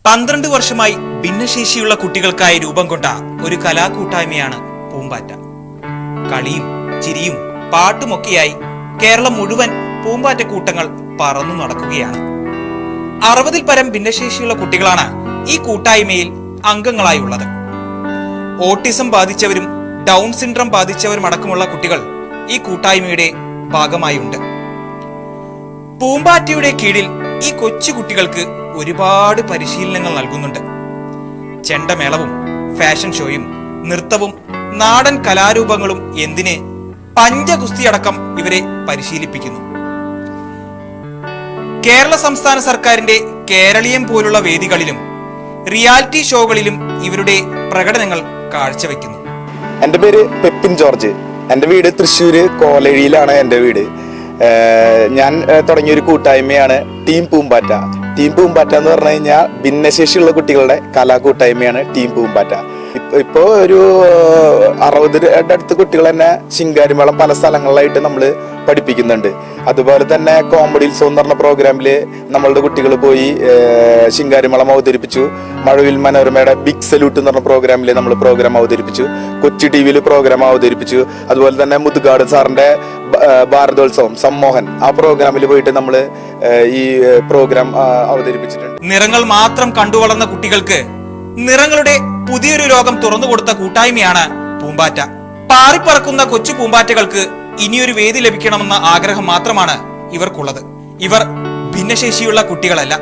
12 വർഷമായി ഭിന്നശേഷിയുള്ള കുട്ടികൾക്കായി രൂപം കൊണ്ട ഒരു കലാകൂട്ടായ്മയാണ് പൂമ്പാറ്റ. കളിയും ചിരിയും പാട്ടുമൊക്കെയായി കേരളം മുഴുവൻ പൂമ്പാറ്റ കൂട്ടങ്ങൾ പറന്നു നടക്കുകയാണ്. 60-ൽ പരം ഭിന്നശേഷിയുള്ള കുട്ടികളാണ് ഈ കൂട്ടായ്മയിൽ അംഗങ്ങളായുള്ളത്. ഓട്ടിസം ബാധിച്ചവരും ഡൗൺ സിൻഡ്രം ബാധിച്ചവരും അടക്കമുള്ള കുട്ടികൾ ഈ കൂട്ടായ്മയുടെ ഭാഗമായുണ്ട്. പൂമ്പാറ്റയുടെ കീഴിൽ ഈ കൊച്ചു കുട്ടികൾക്ക് ഒരുപാട് പരിശീലനങ്ങൾ നൽകുന്നുണ്ട്. ചെണ്ടമേളവും ഫാഷൻ ഷോയും നൃത്തവും നാടൻ കലാരൂപങ്ങളും എന്തിന് പഞ്ചഗുസ്തിയടക്കം ഇവരെ പരിശീലിപ്പിക്കുന്നു. കേരള സംസ്ഥാന സർക്കാരിന്റെ കേരളീയം പോലുള്ള വേദികളിലും റിയാലിറ്റി ഷോകളിലും ഇവരുടെ പ്രകടനങ്ങൾ കാഴ്ചവെക്കുന്നു. എൻ്റെ പേര് പെപ്പിൻ ജോർജ്. എൻ്റെ വീട് തൃശ്ശൂര് കോലഴിയിലാണ് എൻ്റെ വീട്. ഞാൻ തുടങ്ങിയൊരു കൂട്ടായ്മയാണ് ടീം പൂമ്പാറ്റ. ടീം പൂമ്പാറ്റ എന്ന് പറഞ്ഞു കഴിഞ്ഞാൽ ഭിന്നശേഷിയുള്ള കുട്ടികളുടെ കലാകൂട്ടായ്മയാണ് ടീം പൂമ്പാറ്റ. ഇപ്പോൾ ഒരു 60 അടുത്ത് കുട്ടികൾ തന്നെ ശിങ്കാരിമേളം പല സ്ഥലങ്ങളിലായിട്ട് നമ്മൾ പഠിപ്പിക്കുന്നുണ്ട്. അതുപോലെ തന്നെ കോമഡി ഉത്സവം എന്ന് പറഞ്ഞ പ്രോഗ്രാമിൽ നമ്മളുടെ കുട്ടികൾ പോയി ശിങ്കാരിമേളം അവതരിപ്പിച്ചു. മഴവിൽ മനോരമയുടെ ബിഗ് സല്യൂട്ട് എന്ന് പറഞ്ഞ പ്രോഗ്രാമിൽ നമ്മൾ പ്രോഗ്രാം അവതരിപ്പിച്ചു. കൊച്ചി TV പ്രോഗ്രാം അവതരിപ്പിച്ചു. അതുപോലെ തന്നെ മുതുകാട് സാറിന്റെ ഭാരതോത്സവം സമ്മോഹൻ ആ പ്രോഗ്രാമിൽ പോയിട്ട് നമ്മൾ ഈ പ്രോഗ്രാം അവതരിപ്പിച്ചിട്ടുണ്ട്. നിറങ്ങൾ മാത്രം കണ്ടുവളർന്ന കുട്ടികൾക്ക് നിറങ്ങളുടെ പുതിയൊരു ലോകം തുറന്നു കൊടുത്ത കൂട്ടായ്മയാണ് പൂമ്പാറ്റ. പാറിപ്പറക്കുന്ന കൊച്ചു പൂമ്പാറ്റകൾക്ക് ഇനിയൊരു വേദി ലഭിക്കണമെന്ന ആഗ്രഹം മാത്രമാണ് ഇവർക്കുള്ളത്. ഇവർ ഭിന്നശേഷിയുള്ള കുട്ടികളല്ല,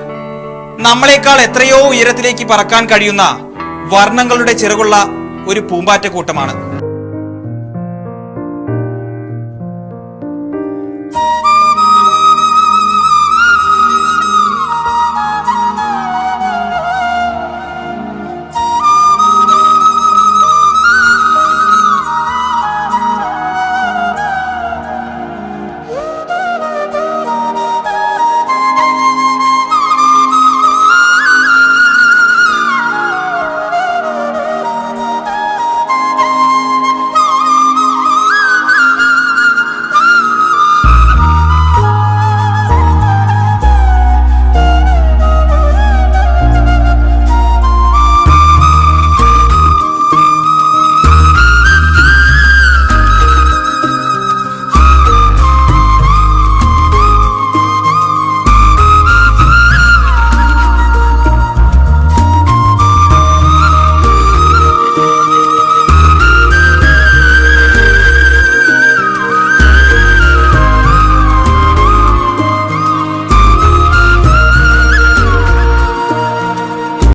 നമ്മളെക്കാൾ എത്രയോ ഉയരത്തിലേക്ക് പറക്കാൻ കഴിയുന്ന വർണ്ണങ്ങളുടെ ചിറകുള്ള ഒരു പൂമ്പാറ്റ കൂട്ടമാണ്.